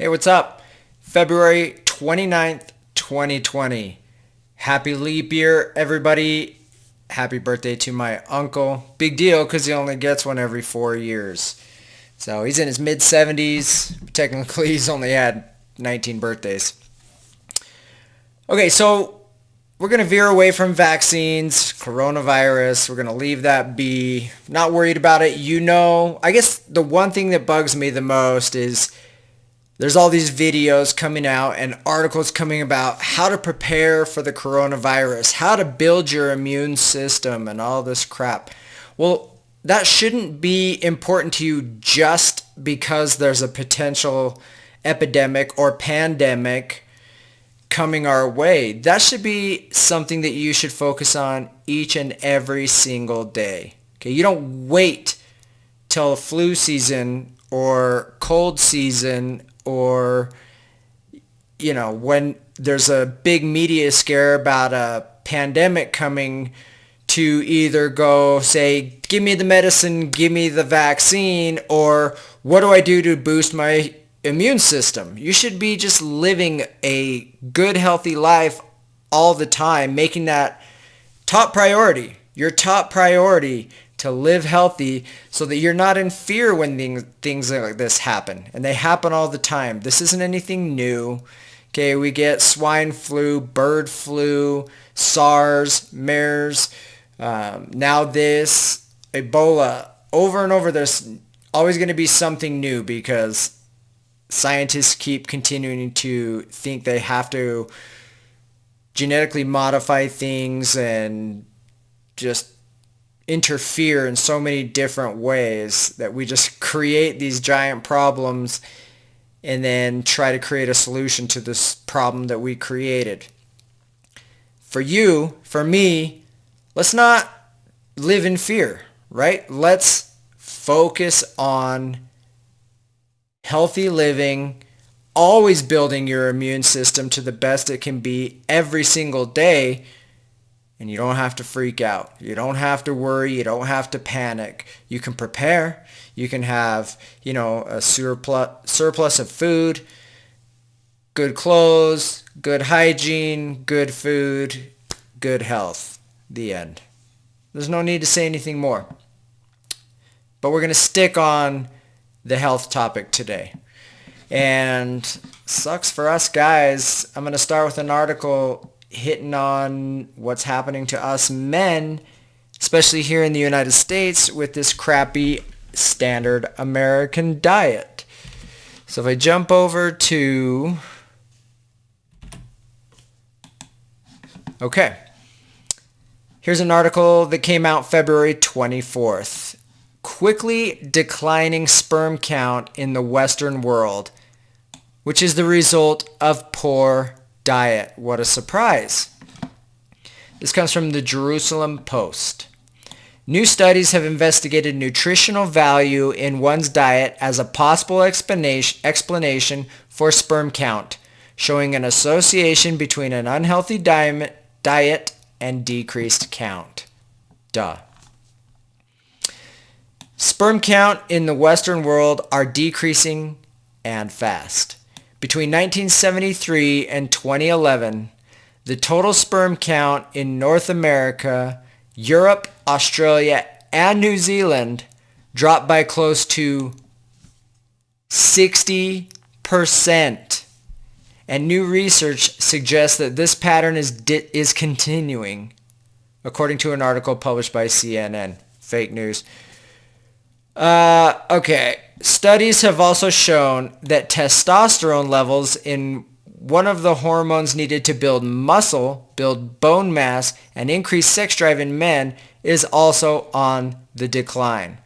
Hey, what's up? February 29th, 2020. Happy leap year, everybody. Happy birthday to my uncle. Big deal because he only gets one every 4 years. So he's in his mid-70s. Technically, he's only had 19 birthdays. Okay, so we're going to veer away from vaccines, coronavirus. We're going to leave that be. Not worried about it. I guess the one thing that bugs me the most is there's all these videos coming out and articles coming about how to prepare for the coronavirus, how to build your immune system and all this crap. Well, that shouldn't be important to you just because there's a potential epidemic or pandemic coming our way. That should be something that you should focus on each and every single day. Okay, you don't wait till flu season or cold season or, when there's a big media scare about a pandemic coming to either go say, give me the medicine, give me the vaccine, or what do I do to boost my immune system? You should be just living a good, healthy life all the time, making that top priority, your top priority to live healthy so that you're not in fear when things like this happen. And they happen all the time. This isn't anything new. Okay, we get swine flu, bird flu, SARS, MERS, now this, Ebola. Over and over, there's always going to be something new because scientists keep continuing to think they have to genetically modify things and just interfere in so many different ways that we just create these giant problems and then try to create a solution to this problem that we created. For you, for me, let's not live in fear, right? Let's focus on healthy living, always building your immune system to the best it can be every single day. And you don't have to freak out. You don't have to worry. You don't have to panic. You can prepare. You can have, a surplus of food, good clothes, good hygiene, good food, good health. The end. There's no need to say anything more. But we're going to stick on the health topic today. And sucks for us guys. I'm going to start with an article hitting on what's happening to us men, especially here in the United States with this crappy standard American diet. So if I jump over to... Okay. Here's an article that came out February 24th. Quickly declining sperm count in the Western world, which is the result of poor diet. What a surprise. This comes from the Jerusalem Post. New studies have investigated nutritional value in one's diet as a possible explanation for sperm count, showing an association between an unhealthy diet and decreased count. Duh. Sperm count in the Western world are decreasing and fast. Between 1973 and 2011, the total sperm count in North America, Europe, Australia, and New Zealand dropped by close to 60%. And new research suggests that this pattern is continuing, according to an article published by CNN. Fake news. Okay. Studies have also shown that testosterone levels in one of the hormones needed to build muscle, build bone mass, and increase sex drive in men is also on the decline.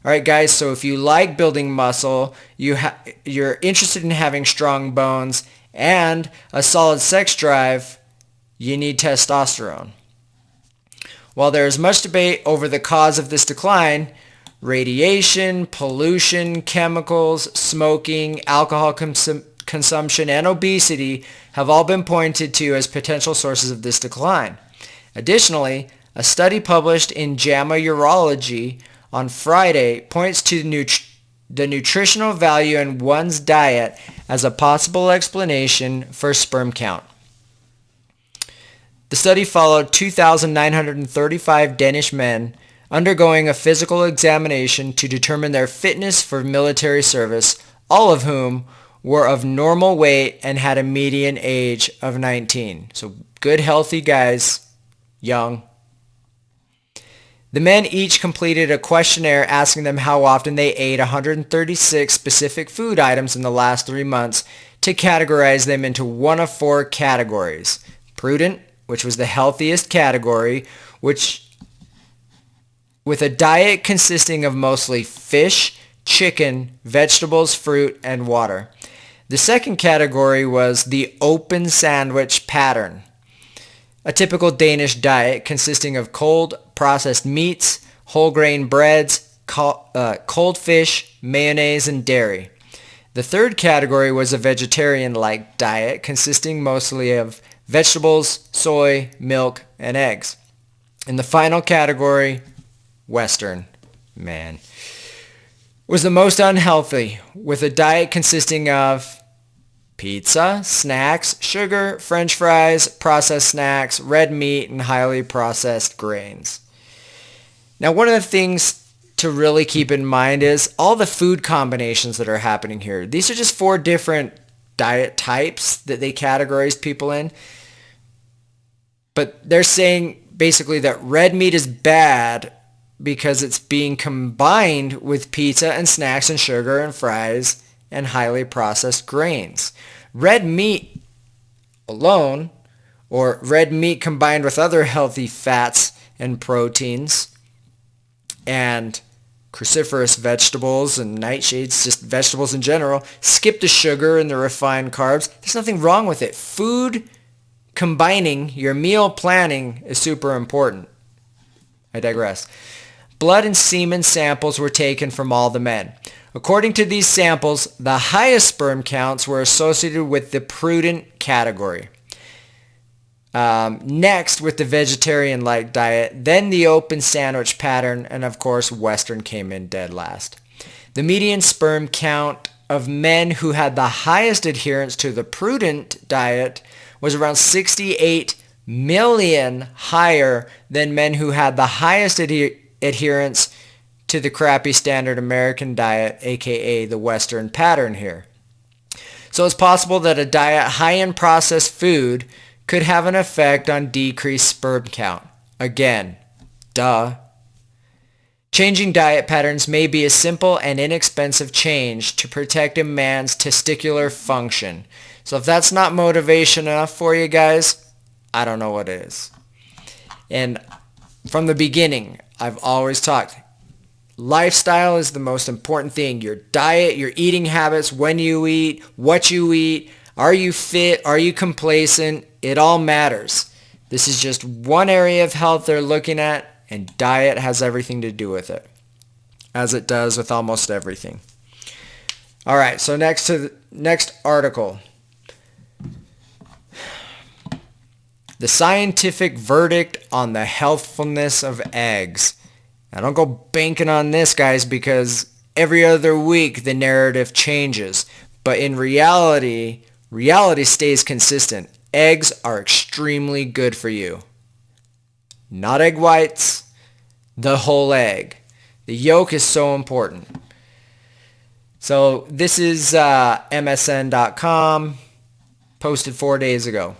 All right, guys, so if you like building muscle, you're interested in having strong bones and a solid sex drive, you need testosterone. While there is much debate over the cause of this decline, radiation, pollution, chemicals, smoking, alcohol consumption, and obesity have all been pointed to as potential sources of this decline. Additionally, a study published in JAMA Urology on Friday points to the nutritional value in one's diet as a possible explanation for sperm count. The study followed 2,935 Danish men undergoing a physical examination to determine their fitness for military service, all of whom were of normal weight and had a median age of 19. So good, healthy guys, young. The men each completed a questionnaire asking them how often they ate 136 specific food items in the last 3 months to categorize them into one of 4 categories. Prudent, which was the healthiest category, which with a diet consisting of mostly fish, chicken, vegetables, fruit, and water. The second category was the open sandwich pattern, a typical Danish diet consisting of cold processed meats, whole grain breads, cold fish, mayonnaise, and dairy. The third category was a vegetarian-like diet consisting mostly of vegetables, soy, milk, and eggs. And the final category, Western, was the most unhealthy, with a diet consisting of pizza, snacks, sugar, French fries, processed snacks, red meat, and highly processed grains. Now, one of the things to really keep in mind is all the food combinations that are happening here. These are just 4 different diet types that they categorize people in. But they're saying basically that red meat is bad because it's being combined with pizza and snacks and sugar and fries and highly processed grains. Red meat alone, or red meat combined with other healthy fats and proteins and cruciferous vegetables and nightshades, just vegetables in general, skip the sugar and the refined carbs. There's nothing wrong with it. Food combining, your meal planning is super important. I digress. Blood and semen samples were taken from all the men. According to these samples, the highest sperm counts were associated with the prudent category. Next with the vegetarian-like diet, then the open sandwich pattern, and of course Western came in dead last. The median sperm count of men who had the highest adherence to the prudent diet was around 68 million higher than men who had the highest adherence to the crappy standard American diet, aka the Western pattern here. So it's possible that a diet high in processed food could have an effect on decreased sperm count. Again, duh. Changing diet patterns may be a simple and inexpensive change to protect a man's testicular function. So if that's not motivation enough for you guys, I don't know what is. And from the beginning, I've always talked, lifestyle is the most important thing. Your diet, your eating habits, when you eat, what you eat, are you fit, are you complacent? It all matters. This is just one area of health they're looking at, and diet has everything to do with it, as it does with almost everything. All right, so next article. The scientific verdict on the healthfulness of eggs. Now don't go banking on this, guys, because every other week the narrative changes. But in reality stays consistent. Eggs are extremely good for you. Not egg whites, the whole egg. The yolk is so important. So this is MSN.com, posted 4 days ago.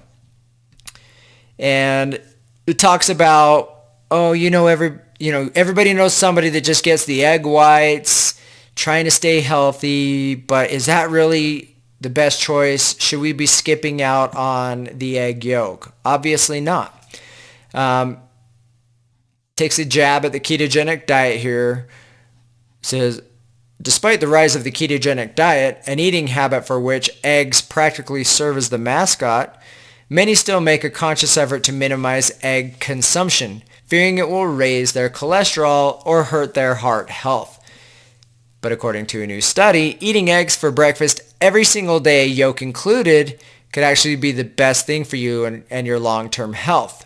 And it talks about, everybody knows somebody that just gets the egg whites, trying to stay healthy, but is that really the best choice? Should we be skipping out on the egg yolk? Obviously not. Takes a jab at the ketogenic diet here. Says, despite the rise of the ketogenic diet, an eating habit for which eggs practically serve as the mascot, many still make a conscious effort to minimize egg consumption, fearing it will raise their cholesterol or hurt their heart health. But according to a new study, eating eggs for breakfast every single day, yolk included, could actually be the best thing for you and your long-term health.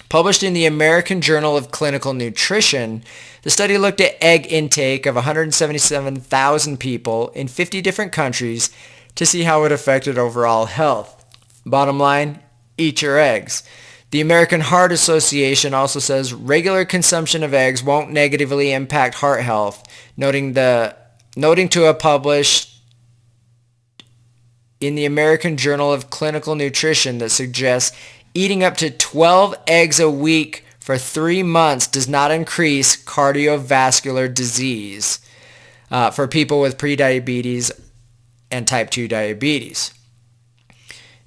Published in the American Journal of Clinical Nutrition, the study looked at egg intake of 177,000 people in 50 different countries, to see how it affected overall health. Bottom line, eat your eggs. The American Heart Association also says regular consumption of eggs won't negatively impact heart health, noting to a published in the American Journal of Clinical Nutrition that suggests eating up to 12 eggs a week for 3 months does not increase cardiovascular disease for people with prediabetes and type 2 diabetes.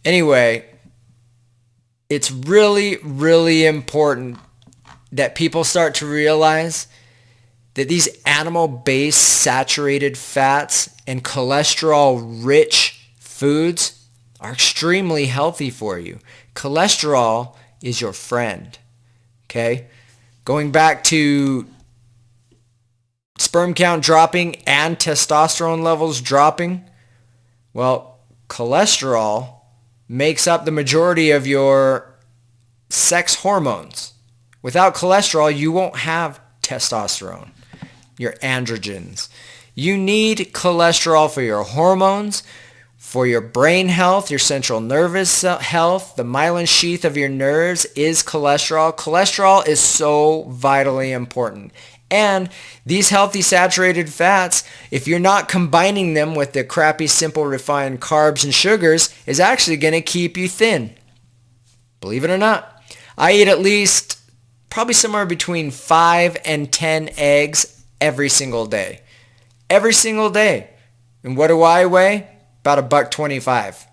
Anyway, it's really, really important that people start to realize that these animal-based saturated fats and cholesterol-rich foods are extremely healthy for you. Cholesterol is your friend, okay? Going back to sperm count dropping and testosterone levels dropping, well, cholesterol makes up the majority of your sex hormones. Without cholesterol, you won't have testosterone, your androgens. You need cholesterol for your hormones, for your brain health, your central nervous health. The myelin sheath of your nerves is cholesterol. Cholesterol is so vitally important. And these healthy saturated fats, if you're not combining them with the crappy, simple, refined carbs and sugars, is actually going to keep you thin. Believe it or not. I eat at least probably somewhere between 5 and 10 eggs every single day. Every single day. And what do I weigh? About $1.25.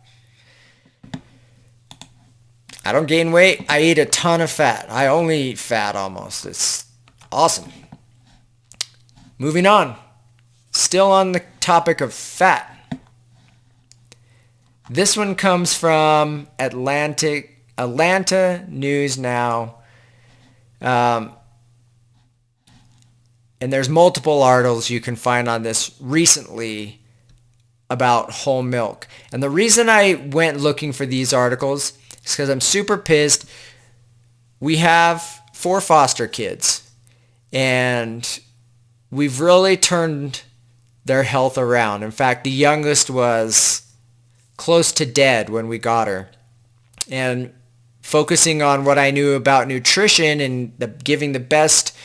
I don't gain weight. I eat a ton of fat. I only eat fat almost. It's awesome. Moving on, still on the topic of fat. This one comes from Atlanta News Now. And there's multiple articles you can find on this recently about whole milk. And the reason I went looking for these articles is because I'm super pissed. We have 4 foster kids, and we've really turned their health around. In fact, the youngest was close to dead when we got her. And focusing on what I knew about nutrition and giving the best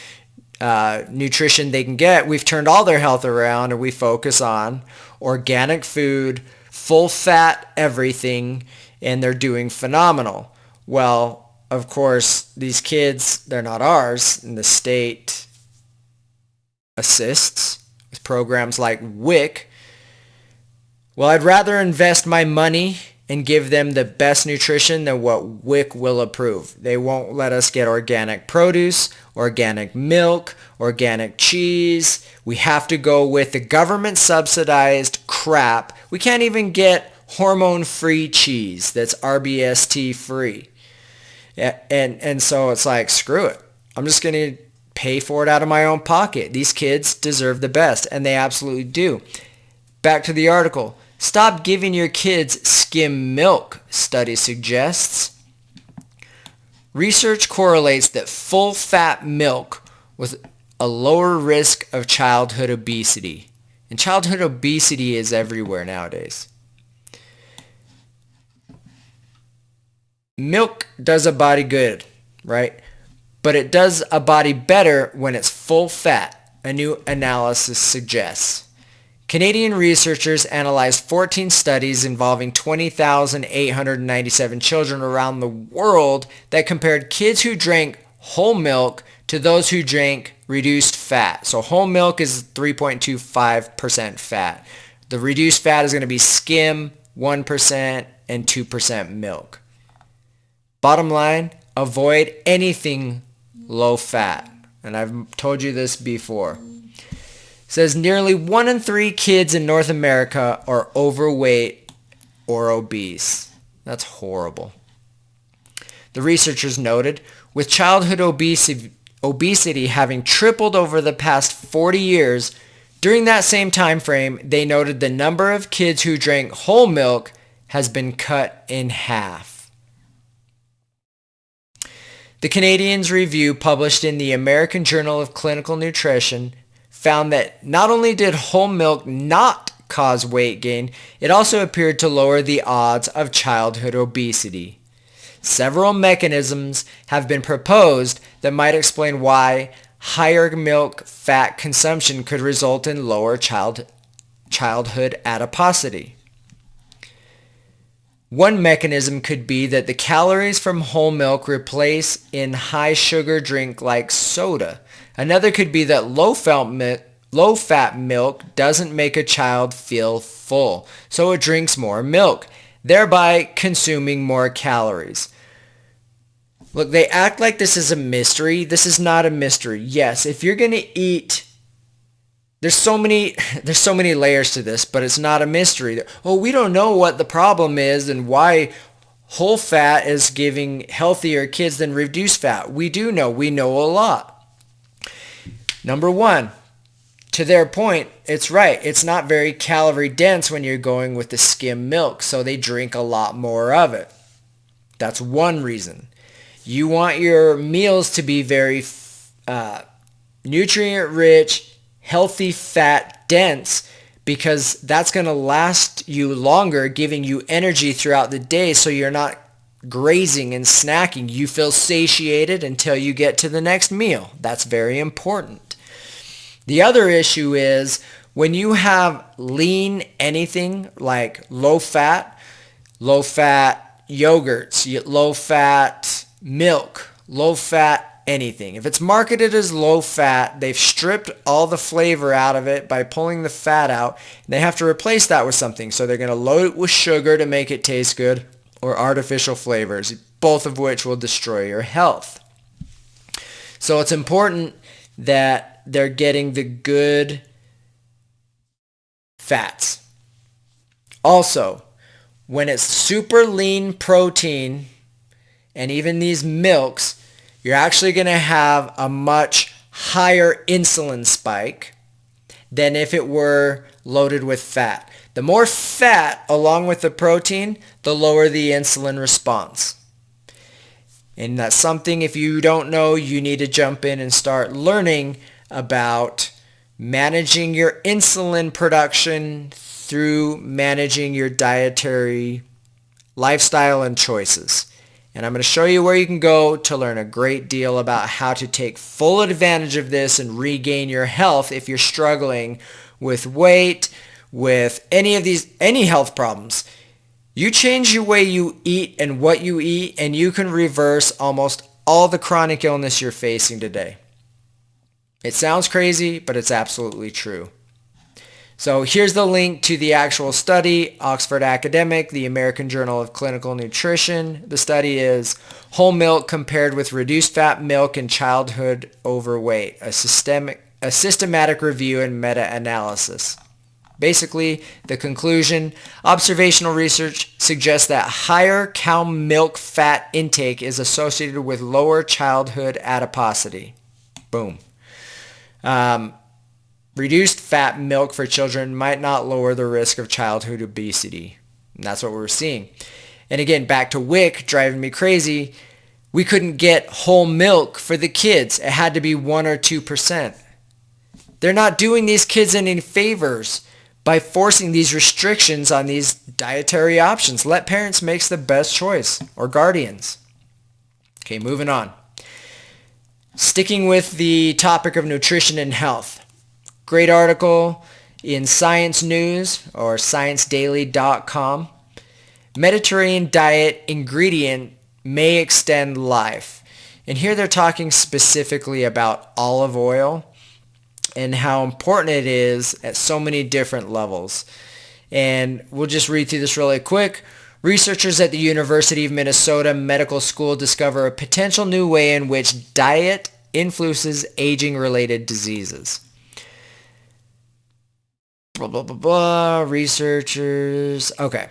nutrition they can get, we've turned all their health around, and we focus on organic food, full fat everything, and they're doing phenomenal. Well, of course, these kids, they're not ours, and the state assists with programs like WIC. Well, I'd rather invest my money and give them the best nutrition than what WIC will approve. They won't let us get organic produce, organic milk, organic cheese. We have to go with the government subsidized crap. We can't even get hormone-free cheese that's RBST free. And so it's like, screw it. I'm just going to pay for it out of my own pocket. These kids deserve the best, and they absolutely do. Back to the article. Stop giving your kids skim milk, study suggests. Research correlates that full-fat milk with a lower risk of childhood obesity. And childhood obesity is everywhere nowadays. Milk does a body good, right? But it does a body better when it's full fat, a new analysis suggests. Canadian researchers analyzed 14 studies involving 20,897 children around the world that compared kids who drank whole milk to those who drank reduced fat. So whole milk is 3.25% fat. The reduced fat is going to be skim, 1%, and 2% milk. Bottom line, avoid anything low fat. And I've told you this before. It says nearly 1 in 3 kids in North America are overweight or obese. That's horrible. The researchers noted, with childhood obesity having tripled over the past 40 years, during that same time frame, they noted the number of kids who drank whole milk has been cut in half. The Canadians review published in the American Journal of Clinical Nutrition found that not only did whole milk not cause weight gain, it also appeared to lower the odds of childhood obesity. Several mechanisms have been proposed that might explain why higher milk fat consumption could result in lower childhood adiposity. One mechanism could be that the calories from whole milk replace in high sugar drink like soda. Another could be that low-fat milk doesn't make a child feel full, so it drinks more milk, thereby consuming more calories. Look, they act like this is a mystery. This is not a mystery. Yes, if you're going to eat, there's so many layers to this, but it's not a mystery. Oh, we don't know what the problem is and why whole fat is giving healthier kids than reduced fat. We do know. We know a lot. Number one, to their point, it's right. It's not very calorie dense when you're going with the skim milk, so they drink a lot more of it. That's one reason. You want your meals to be very nutrient-rich, healthy fat dense, because that's going to last you longer, giving you energy throughout the day so you're not grazing and snacking. You feel satiated until you get to the next meal. That's very important. The other issue is when you have lean anything like low-fat yogurts, low-fat milk, low-fat anything. If it's marketed as low fat, they've stripped all the flavor out of it by pulling the fat out, and they have to replace that with something. So they're going to load it with sugar to make it taste good, or artificial flavors, both of which will destroy your health. So it's important that they're getting the good fats. Also, when it's super lean protein, and even these milks, you're actually going to have a much higher insulin spike than if it were loaded with fat. The more fat along with the protein, the lower the insulin response. And that's something, if you don't know, you need to jump in and start learning about managing your insulin production through managing your dietary lifestyle and choices. And I'm going to show you where you can go to learn a great deal about how to take full advantage of this and regain your health if you're struggling with weight, with any health problems. You change your way you eat and what you eat, and you can reverse almost all the chronic illness you're facing today. It sounds crazy, but it's absolutely true. So here's the link to the actual study, Oxford Academic, the American Journal of Clinical Nutrition. The study is whole milk compared with reduced fat milk in childhood overweight, a systematic review and meta-analysis. Basically, the conclusion, observational research suggests that higher cow milk fat intake is associated with lower childhood adiposity. Boom. Reduced fat milk for children might not lower the risk of childhood obesity. And that's what we're seeing. And again, back to WIC, driving me crazy, we couldn't get whole milk for the kids. It had to be 1 or 2%. They're not doing these kids any favors by forcing these restrictions on these dietary options. Let parents make the best choice, or guardians. Okay, moving on. Sticking with the topic of nutrition and health. Great article in Science News or ScienceDaily.com. Mediterranean diet ingredient may extend life. And here they're talking specifically about olive oil and how important it is at so many different levels. And we'll just read through this really quick. Researchers at the University of Minnesota Medical School discover a potential new way in which diet influences aging-related diseases. Blah, blah, blah, blah. Researchers. Okay.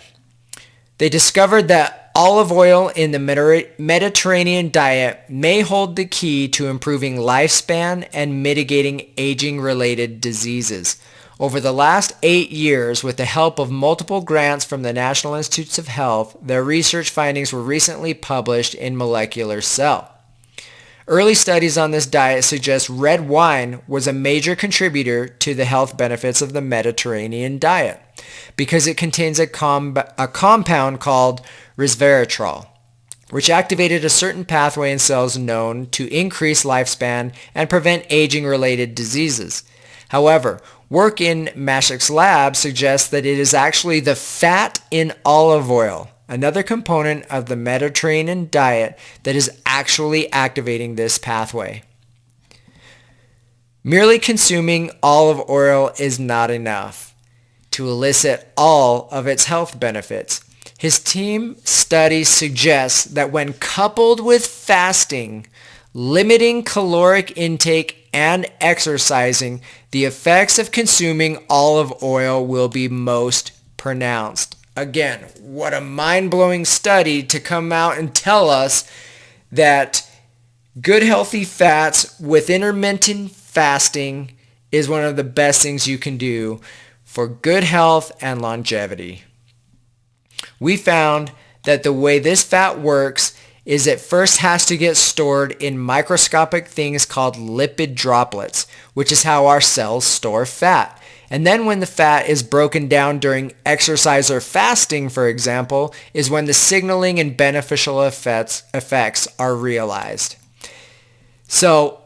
They discovered that olive oil in the Mediterranean diet may hold the key to improving lifespan and mitigating aging-related diseases. Over the last 8 years, with the help of multiple grants from the National Institutes of Health, their research findings were recently published in Molecular Cell. Early studies on this diet suggest red wine was a major contributor to the health benefits of the Mediterranean diet because it contains a compound called resveratrol, which activated a certain pathway in cells known to increase lifespan and prevent aging-related diseases. However, work in Mashik's lab suggests that it is actually the fat in olive oil, another component of the Mediterranean diet, that is actually activating this pathway. Merely consuming olive oil is not enough to elicit all of its health benefits. His team studies suggest that when coupled with fasting, limiting caloric intake, and exercising, the effects of consuming olive oil will be most pronounced. Again, what a mind-blowing study to come out and tell us that good healthy fats with intermittent fasting is one of the best things you can do for good health and longevity. We found that the way this fat works is it first has to get stored in microscopic things called lipid droplets, which is how our cells store fat. And then when the fat is broken down during exercise or fasting, for example, is when the signaling and beneficial effects are realized. So,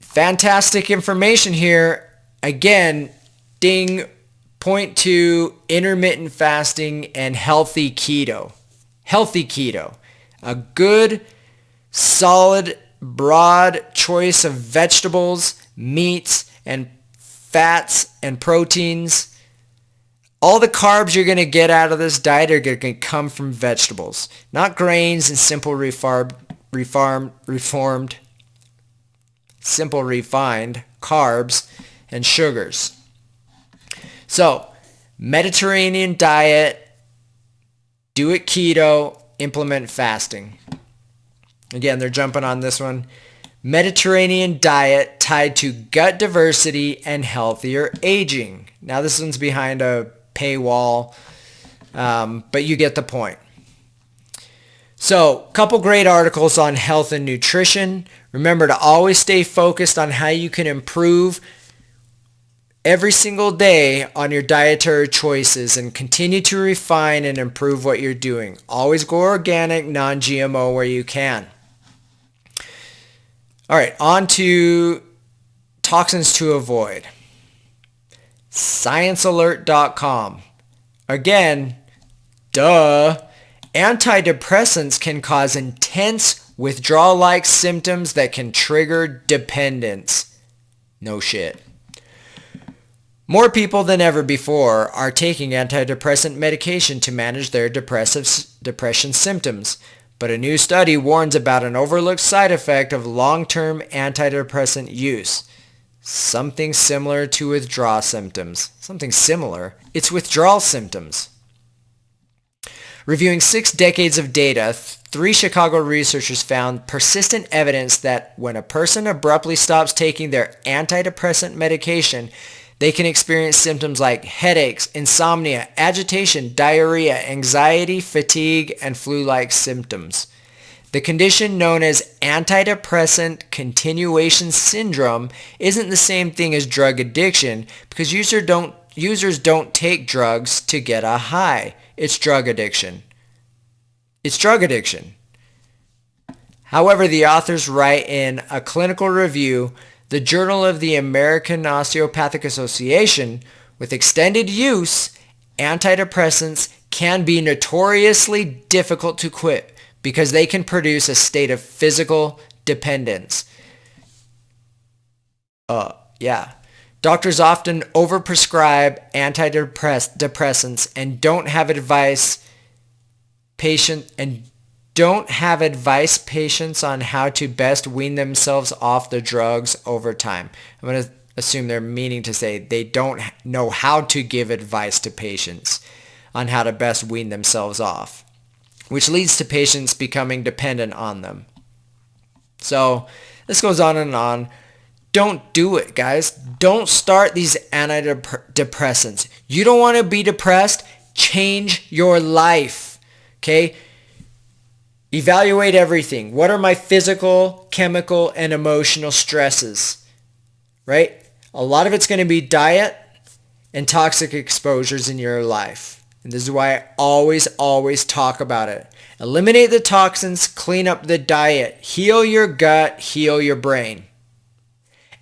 fantastic information here. Again, ding, point to intermittent fasting and healthy keto. Healthy keto. A good, solid, broad choice of vegetables, meats, and fats and proteins. All the carbs you're going to get out of this diet are going to come from vegetables, not grains and simple refined carbs and sugars. So, Mediterranean diet, do it keto, implement fasting. Again, they're jumping on this one. Mediterranean diet tied to gut diversity and healthier aging. Now this one's behind a paywall, but you get the point. So, couple great articles on health and nutrition. Remember to always stay focused on how you can improve every single day on your dietary choices and continue to refine and improve what you're doing. Always go organic, non-GMO where you can. All right, on to toxins to avoid. ScienceAlert.com. Again, duh. Antidepressants can cause intense withdrawal-like symptoms that can trigger dependence. No shit. More people than ever before are taking antidepressant medication to manage their depression symptoms. But a new study warns about an overlooked side effect of long-term antidepressant use. Something similar to withdrawal symptoms. Something similar. It's withdrawal symptoms. Reviewing 6 decades of data, 3 Chicago researchers found persistent evidence that when a person abruptly stops taking their antidepressant medication, they can experience symptoms like headaches, insomnia, agitation, diarrhea, anxiety, fatigue, and flu-like symptoms. The condition known as antidepressant continuation syndrome isn't the same thing as drug addiction because users don't take drugs to get a high. It's drug addiction. It's drug addiction. However, the authors write in a clinical review, the Journal of the American Osteopathic Association, with extended use, antidepressants can be notoriously difficult to quit because they can produce a state of physical dependence. Doctors often overprescribe antidepressants and don't have advice patients on how to best wean themselves off the drugs over time. I'm going to assume they're meaning to say they don't know how to give advice to patients on how to best wean themselves off, which leads to patients becoming dependent on them. So this goes on and on. Don't do it, guys. Don't start these antidepressants. You don't want to be depressed? Change your life, okay? Evaluate everything. What are my physical, chemical, and emotional stresses? Right? A lot of it's going to be diet and toxic exposures in your life. And this is why I always talk about it. Eliminate the toxins, clean up the diet, heal your gut, heal your brain.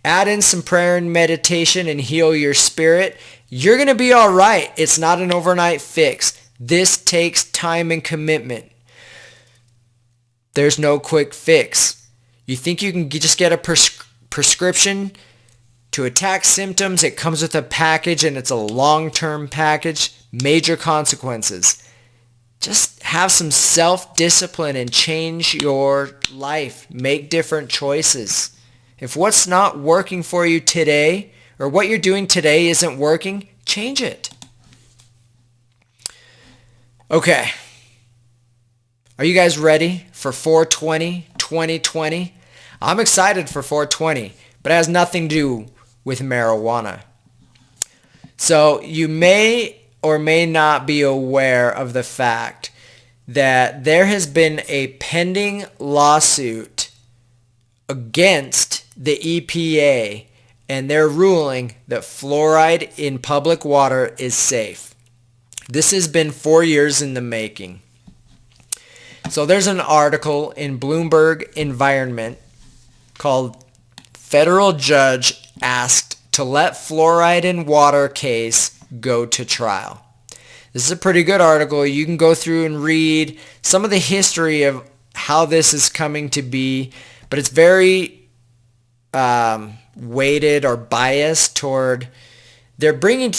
Add in some prayer and meditation and heal your spirit. You're going to be all right. It's not an overnight fix. This takes time and commitment. There's no quick fix. You think you can just get a prescription to attack symptoms? It comes with a package, and it's a long-term package. Major consequences. Just have some self-discipline and change your life. Make different choices. If what's not working for you today, or what you're doing today isn't working, change it. Okay. Are you guys ready for 420, 2020? I'm excited for 420, but it has nothing to do with marijuana. So you may or may not be aware of the fact that there has been a pending lawsuit against the EPA and their ruling that fluoride in public water is safe. This has been 4 years in the making. So there's an article in Bloomberg Environment called Federal Judge Asked to Let Fluoride in Water Case Go to Trial. This is a pretty good article. You can go through and read some of the history of how this is coming to be, but it's very weighted or biased toward, they're bringing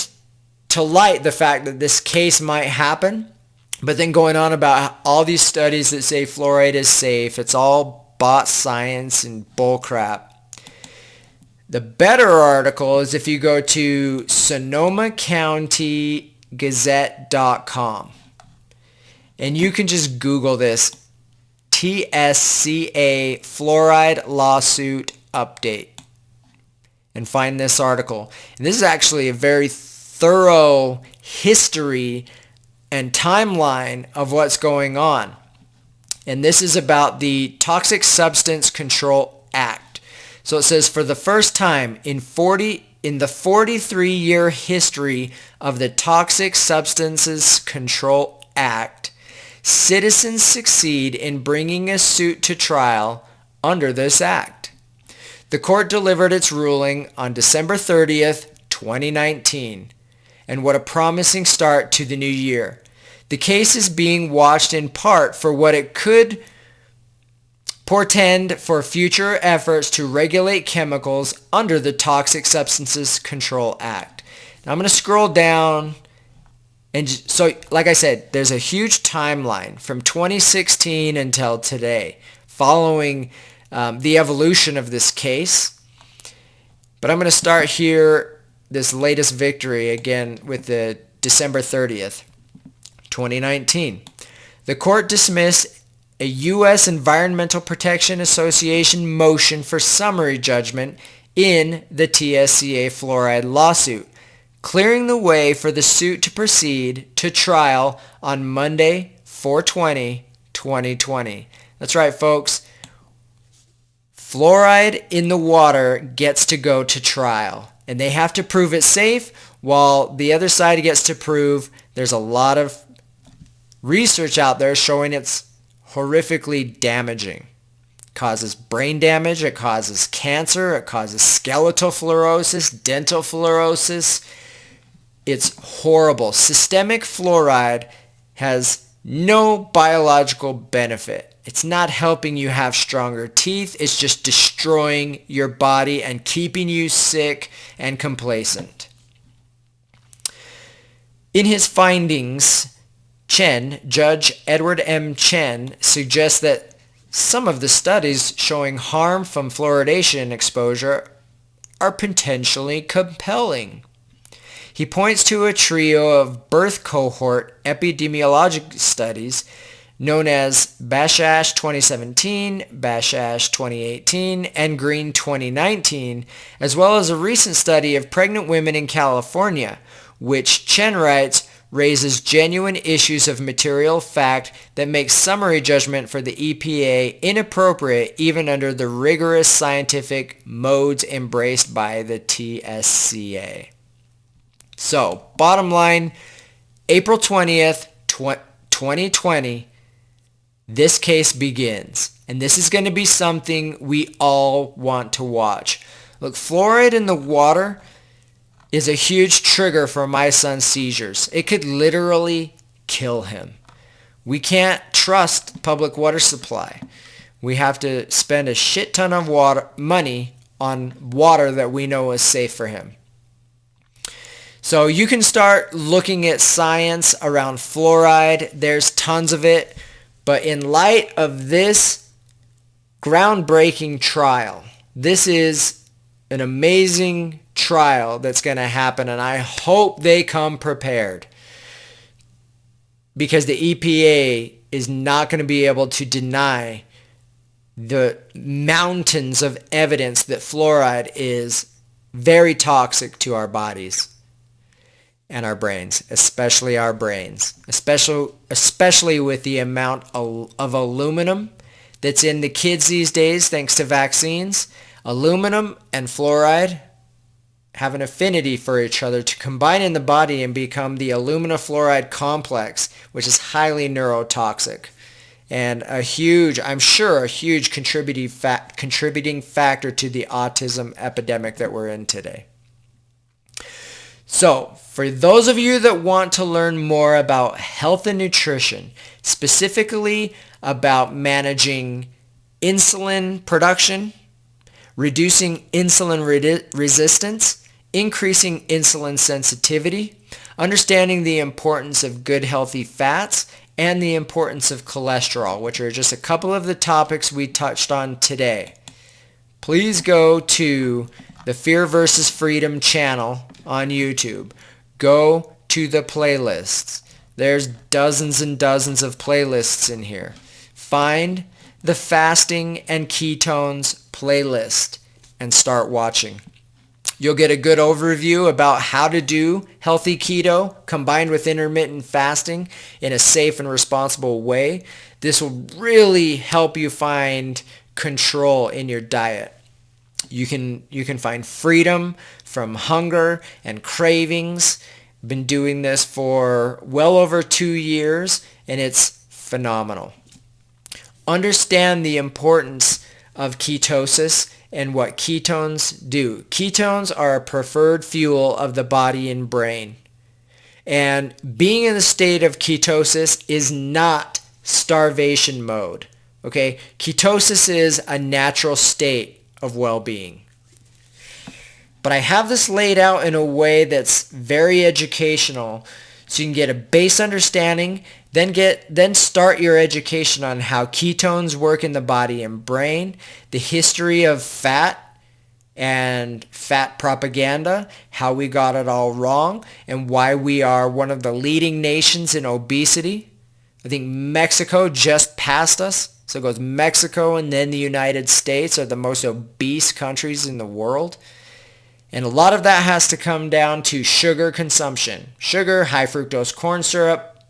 to light the fact that this case might happen, but then going on about all these studies that say fluoride is safe. It's all bot science and bullcrap. The better article is if you go to SonomaCountyGazette.com, and you can just Google this, TSCA fluoride lawsuit update, and find this article. And this is actually a very thorough history and timeline of what's going on. And this is about the Toxic Substance Control Act. So it says, for the first time in the 43-year history of the Toxic Substances Control Act, citizens succeed in bringing a suit to trial under this act. The court delivered its ruling on December 30th, 2019. And what a promising start to the new year. The case is being watched in part for what it could portend for future efforts to regulate chemicals under the Toxic Substances Control Act. Now I'm going to scroll down, and so like I said, there's a huge timeline from 2016 until today following the evolution of this case. But I'm going to start here, this latest victory again with the December 30th, 2019. The court dismissed a U.S. Environmental Protection Association motion for summary judgment in the TSCA fluoride lawsuit, clearing the way for the suit to proceed to trial on Monday, 4/20/2020. That's right, folks. Fluoride in the water gets to go to trial, and they have to prove it's safe, while the other side gets to prove there's a lot of research out there showing it's horrifically damaging. It causes brain damage, it causes cancer, it causes skeletal fluorosis, dental fluorosis. It's horrible. Systemic fluoride has no biological benefit. It's not helping you have stronger teeth. It's just destroying your body and keeping you sick and complacent. In his findings, Judge Edward M. Chen suggests that some of the studies showing harm from fluoridation exposure are potentially compelling. He points to a trio of birth cohort epidemiologic studies known as Bashash 2017, Bashash 2018, and Green 2019, as well as a recent study of pregnant women in California, which Chen writes raises genuine issues of material fact that makes summary judgment for the EPA inappropriate even under the rigorous scientific modes embraced by the TSCA. So, bottom line, April 20th, 2020, this case begins. And this is going to be something we all want to watch. Look, fluoride in the water is a huge trigger for my son's seizures. It could literally kill him. We can't trust public water supply. We have to spend a shit ton of money on water that we know is safe for him. So you can start looking at science around fluoride. There's tons of it. But in light of this groundbreaking trial, this is an amazing trial that's going to happen, and I hope they come prepared, because the EPA is not going to be able to deny the mountains of evidence that fluoride is very toxic to our bodies and our brains, especially our brains, especially with the amount of aluminum that's in the kids these days thanks to vaccines. Aluminum and fluoride have an affinity for each other to combine in the body and become the alumina-fluoride complex, which is highly neurotoxic and I'm sure a huge contributing factor to the autism epidemic that we're in today. So, for those of you that want to learn more about health and nutrition, specifically about managing insulin production, reducing insulin resistance, increasing insulin sensitivity, understanding the importance of good healthy fats, and the importance of cholesterol, which are just a couple of the topics we touched on today, please go to the Fear vs. Freedom channel on YouTube. Go to the playlists. There's dozens and dozens of playlists in here. Find the fasting and ketones playlist and start watching. You'll get a good overview about how to do healthy keto combined with intermittent fasting in a safe and responsible way. This will really help you find control in your diet. You can find freedom from hunger and cravings. I've been doing this for well over 2 years, and it's phenomenal. Understand the importance of ketosis and what ketones do. Ketones are a preferred fuel of the body and brain. And being in the state of ketosis is not starvation mode. Okay? Ketosis is a natural state of well-being. But I have this laid out in a way that's very educational, so you can get a base understanding, then start your education on how ketones work in the body and brain, the history of fat and fat propaganda, how we got it all wrong, and why we are one of the leading nations in obesity. I think Mexico just passed us. So it goes Mexico and then the United States are the most obese countries in the world. And a lot of that has to come down to sugar consumption. Sugar, high fructose corn syrup,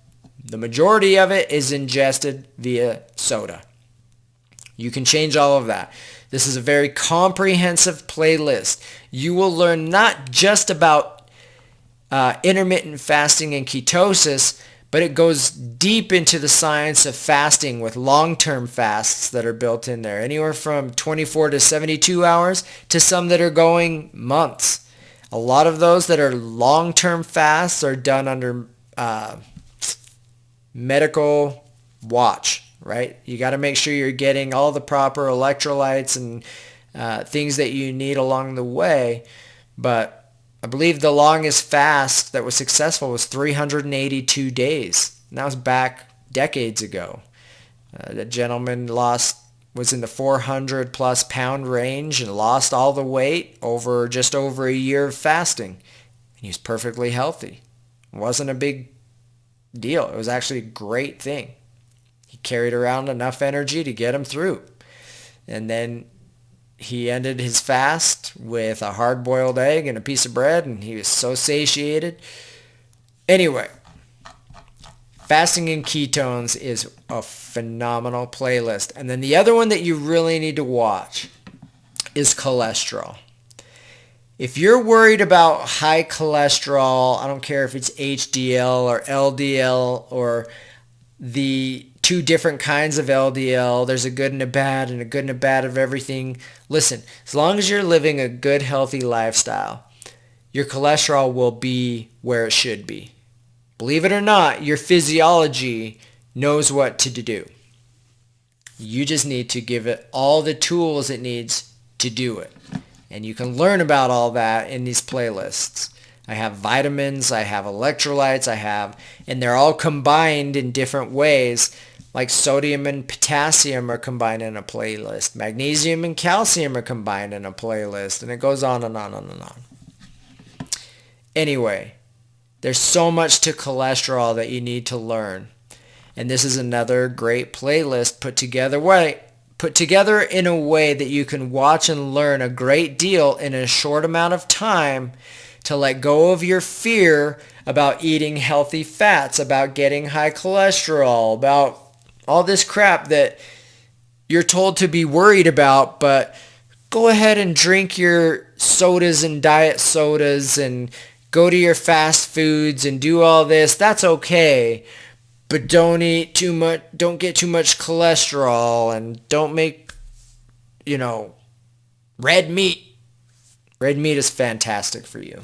the majority of it is ingested via soda. You can change all of that. This is a very comprehensive playlist. You will learn not just about intermittent fasting and ketosis, but it goes deep into the science of fasting with long-term fasts that are built in there, anywhere from 24 to 72 hours to some that are going months. A lot of those that are long-term fasts are done under medical watch, right? You got to make sure you're getting all the proper electrolytes and things that you need along the way. But I believe the longest fast that was successful was 382 days. And that was back decades ago. The gentleman was in the 400 plus pound range and lost all the weight over just over a year of fasting. And he was perfectly healthy. It wasn't a big deal. It was actually a great thing. He carried around enough energy to get him through. And then he ended his fast with a hard-boiled egg and a piece of bread, and he was so satiated. Anyway, Fasting and ketones is a phenomenal playlist. And then the other one that you really need to watch is cholesterol. If you're worried about high cholesterol, I don't care if it's HDL or LDL or the two different kinds of LDL. There's a good and a bad and a good and a bad of everything. Listen, as long as you're living a good, healthy lifestyle, your cholesterol will be where it should be. Believe it or not, your physiology knows what to do. You just need to give it all the tools it needs to do it. And you can learn about all that in these playlists. I have vitamins, I have electrolytes, and they're all combined in different ways. Like sodium and potassium are combined in a playlist. Magnesium and calcium are combined in a playlist. And it goes on and on and on. Anyway, there's so much to cholesterol that you need to learn. And this is another great playlist put together in a way that you can watch and learn a great deal in a short amount of time to let go of your fear about eating healthy fats, about getting high cholesterol, about all this crap that you're told to be worried about. But go ahead and drink your sodas and diet sodas and go to your fast foods and do all this. That's okay. But don't eat too much, don't get too much cholesterol, and don't make, red meat. Red meat is fantastic for you.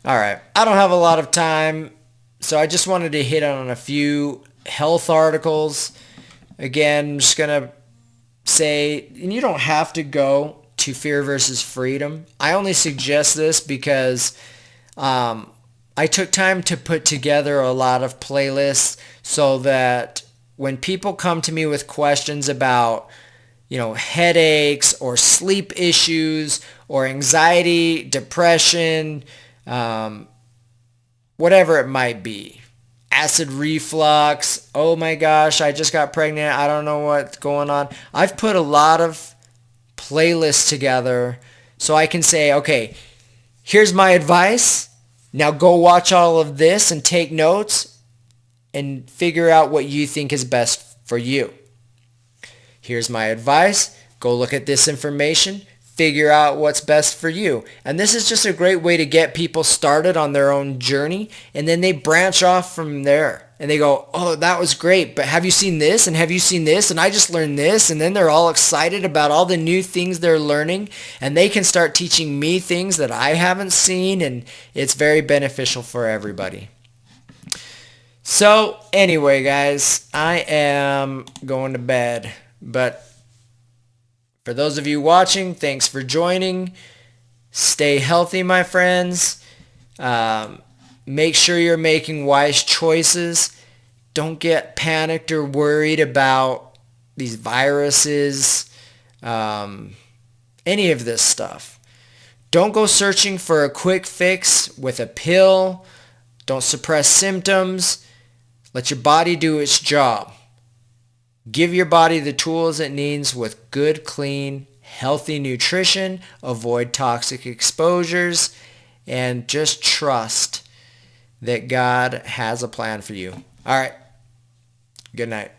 All right. I don't have a lot of time, so I just wanted to hit on a few health articles. Again, I'm just going to say, and you don't have to go to Fear versus Freedom. I only suggest this because I took time to put together a lot of playlists so that when people come to me with questions about, headaches or sleep issues or anxiety, depression, whatever it might be, acid reflux, oh my gosh, I just got pregnant, I don't know what's going on. I've put a lot of playlists together so I can say, okay, here's my advice. Now go watch all of this and take notes and figure out what you think is best for you. Here's my advice. Go look at this information. Figure out what's best for you. And this is just a great way to get people started on their own journey. And then they branch off from there. And they go, oh, that was great. But have you seen this? And have you seen this? And I just learned this. And then they're all excited about all the new things they're learning. And they can start teaching me things that I haven't seen. And it's very beneficial for everybody. So anyway, guys, I am going to bed. But for those of you watching, thanks for joining. Stay healthy, my friends. Make sure you're making wise choices. Don't get panicked or worried about these viruses, any of this stuff. Don't go searching for a quick fix with a pill. Don't suppress symptoms. Let your body do its job. Give your body the tools it needs with good, clean, healthy nutrition. Avoid toxic exposures. And just trust that God has a plan for you. All right. Good night.